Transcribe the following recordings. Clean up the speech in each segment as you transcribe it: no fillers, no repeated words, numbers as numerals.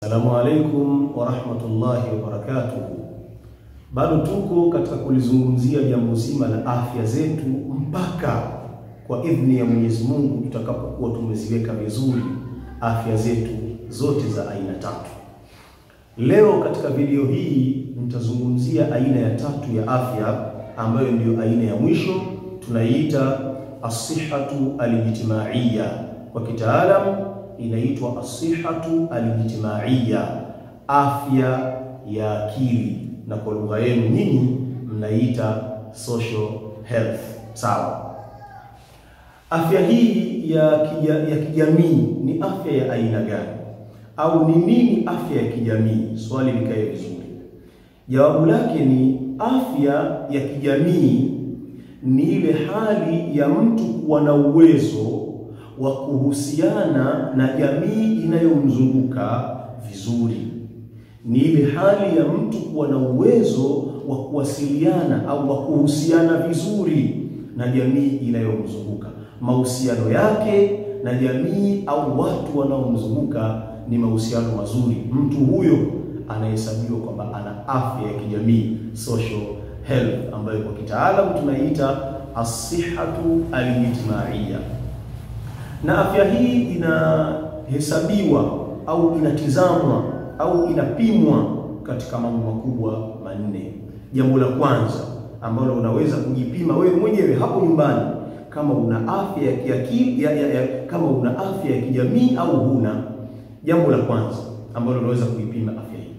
Assalamu alaikum wa rahmatullahi wa barakatuh. Bado tuko katika kulizungumzia jambo zima la afya zetu mpaka kwa idhni ya Mwenyezi Mungu tutakapokuwa tumeziweka vizuri afya zetu zote za aina tatu. Leo katika video hii nitazungumzia aina ya tatu ya afya ambayo ndiyo aina ya mwisho, tunaiita as-sihhatu al-ijtimaiya. Kwa kitaalamu inaitwa as-sihhatu al-ijtimaiya, afya ya akili, na kwa lugha yenu nyinyi mnaita social health. Sawa. Afya hii ya kijamii ni afya ya aina gani? Au ni nini afya ya kijamii? Swali likae vizuri. Jawabu lake ni afya ya kijamii ni ile hali ya mtu kuwa na uwezo wa kuhusiana na jamii inayomzunguka vizuri. Ni ile hali ya mtu kuwa na uwezo wa kuwasiliana au wa kuhusiana vizuri na jamii inayomzunguka. Mahusiano yake na jamii au watu wanaomzunguka ni mahusiano mazuri. Mtu huyo anahesabiwa kwamba ana afya ya kijamii, social health, ambayo kwa kitaalamu tunaiita as-sihhatu al-ijtimaiya. Na afya hii inahesabiwa au inatizamwa au inapimwa katika mambo makubwa manne. Jambo la kwanza ambalo unaweza kujipima wewe mwenyewe hapo nyumbani kama una afya ya kiakili, kama una afya ya kijamii au huna. Jambo la kwanza ambalo unaweza kuipima afya hii,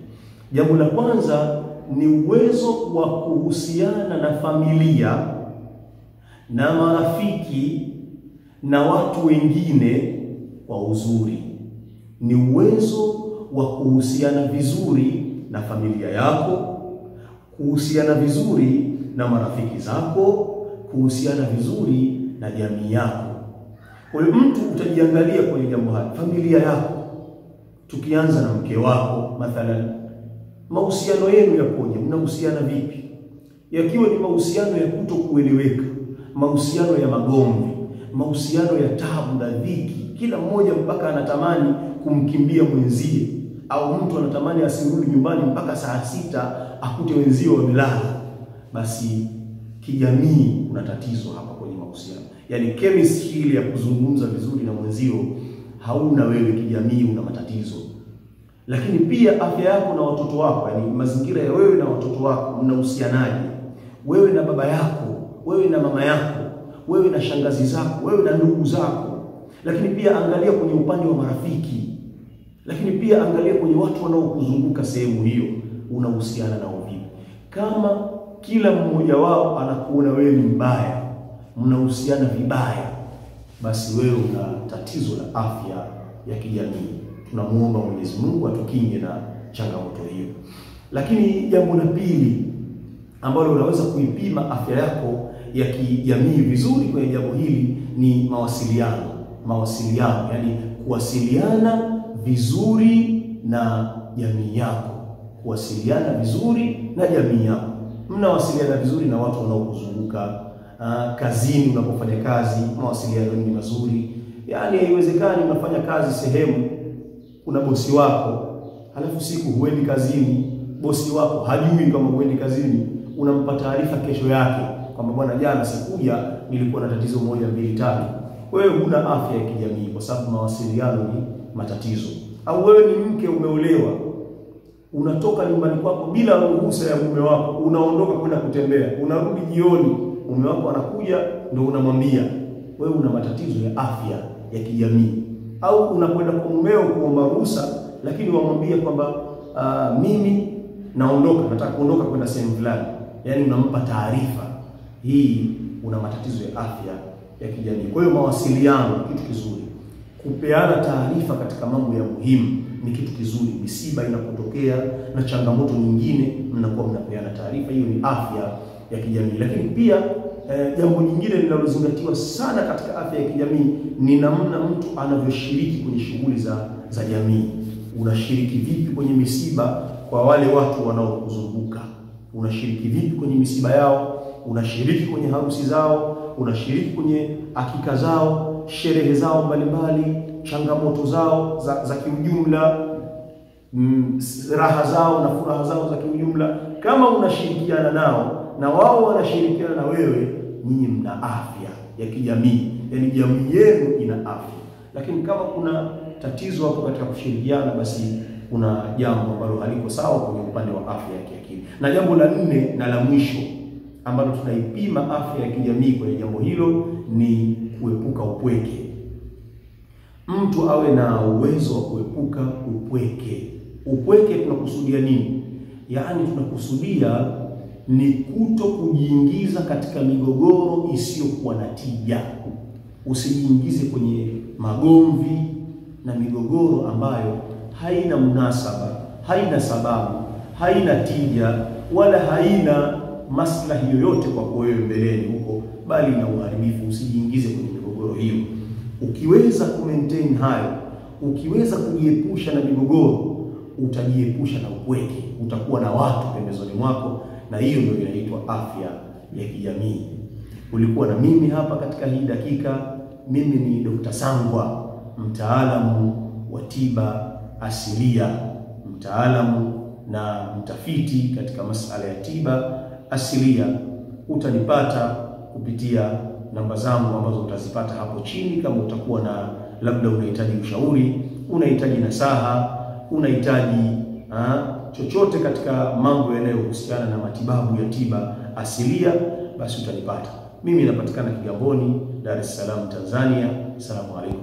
jambo la kwanza ni uwezo wa kuhusiana na familia na marafiki na watu wengine kwa uzuri. Ni uwezo wa kuhusiana vizuri na familia yako, kuhusiana vizuri na marafiki zako, kuhusiana vizuri na jamii yako. Kwa hiyo mtu utajiangalia kwenye jambo hili, familia yako. Tukianza na mke wako mathalan, mahusiano yenu yakoje? Mnahusiana vipi? Yakiwa ni mahusiano ya kutokueleweka, mahusiano ya magomvi, mahusiano ya taabu na dhiki, kila mmoja mpaka anatamani kumkimbia mwenzie, au mtu anatamani asirudi nyumbani mpaka saa 6 akute wenzio wamelala, basi kijamii kuna tatizo hapa kwenye mahusiano. Yaani chemistry ile ya kuzungumza vizuri na mwenzio hauna wewe, kijamii una matatizo. Lakini pia afya yako na watoto wako, yani mazingira ya wewe na watoto wako, mnahusianaje? Wewe na baba yako, wewe na mama yako, wewe na shangazi zako, wewe na ndugu zako. Lakini pia angalia kwenye upande wa marafiki. Lakini pia angalia kwenye watu wanaokuzunguka sehemu hiyo, unahusiana nao vipi? Kama kila mmoja wao anakuona wewe ni mbaya, mnahusiana vibaya, basi wewe una tatizo la afya ya kijamii. Tunamuomba Mwenyezi Mungu atukinge na changamoto hiyo. Lakini jambo la pili ambalo unaweza kuipima afya yako ya kijamii vizuri kwenye jambo hili ni mawasiliano. Mawasiliano, yani kuwasiliana vizuri na jamii yako. Kuwasiliana vizuri na jamii yako. Mnawasiliana vizuri na watu wanaokuzunguka. Kazini, unapofanya kazi, mawasiliano ni mazuri. Yani haiwezekani unafanya kazi sehemu kuna bosi wako, halafu siku huendi kazini, bosi wako hajui kama huendi kazini, unampa taarifa kesho yake kwamba bwana, jana sikuja, nilikuwa na tatizo 1 2 3. Wewe huna afya ya kijamii kwa sababu mawasiliano ni matatizo. Au wewe ni mke, umeolewa, unatoka nyumbani kwako bila ruhusa ya mume wako, unaondoka kwenda kutembea, unarudi jioni, mume wako anakuja ndio unamwambia. Wewe una matatizo ya afya ya kijamii. Au unakwenda kwa mumeo kuomba ruhusa, lakini wamwambia kwamba mimi naondoka, nataka kuondoka kwenda sehemu fulani. Yaani unampa taarifa. Hii una matatizo ya afya ya kijamii. Kwa hiyo mawasiliano ni kitu kizuri. Kupeana taarifa katika mambo ya muhimu ni kitu kizuri. Misiba inapotokea na changamoto nyingine, mnakuwa mnapeana taarifa. Hiyo ni afya ya kijamii. Lakini pia jambo nyingine linalozingatiwa sana katika afya ya kijamii ni namna mtu anavyoshiriki kwenye shughuli za jamii. Unashiriki vipi kwenye misiba kwa wale watu wanaokuzunguka? Unashiriki vipi kwenye misiba yao? Unashiriki kwenye harusi zao? Unashiriki kwenye akika zao, sherehe zao mbalimbali, changamoto zao za kiujumla? raha zao na furaha zao za kiujumla, kama unashirikiana nao na wao wanashirikiana na wewe, nyinyi mna afya ya kijamii, yaani jamii yenu ina afya. Lakini kama kuna tatizo hapo katika kushirikiana, basi kuna jambo ambalo haliko sawa kwenye upande wa afya ya kiakili. Na jambo la 4 na la mwisho ambalo tunaipima afya ya kijamii kwenye jambo hilo ni kuepuka upweke. Mtu awe na uwezo wa kuepuka upweke. Upweke tunakusudia nini? Yaani tunakusudia ni kuto kujiingiza katika migogoro isiyokuwa na tija. Usijiingize kwenye magomvi na migogoro ambayo haina munasaba, haina sababu, haina tija, wala haina maslahi yoyote kwa wewe mbeleni huko, bali na uharibifu. Usijiingize kwenye migogoro hiyo. Ukiweza kumaintain hayo, ukiweza kujiepusha na migogoro, utajiepusha na upweke, utakuwa na watu pembezoni mwako, na hiyo ndio inaitwa afya ya kijamii. Ulikuwa na mimi hapa katika hii dakika. Mimi ni Dr. Sangwa, mtaalamu wa tiba asilia, mtaalamu na mtafiti katika masuala ya tiba asilia. Utanipata kupitia namba zangu ambazo utazipata hapo chini. Kama utakuwa na labda unahitaji ushauri, unahitaji nasaha, unahitaji chochote katika mambo yanayohusiana na matibabu ya tiba asilia, basi utanipata. Mimi napatikana Kigamboni, Dar es Salaam, Tanzania. Asalamu alaykum.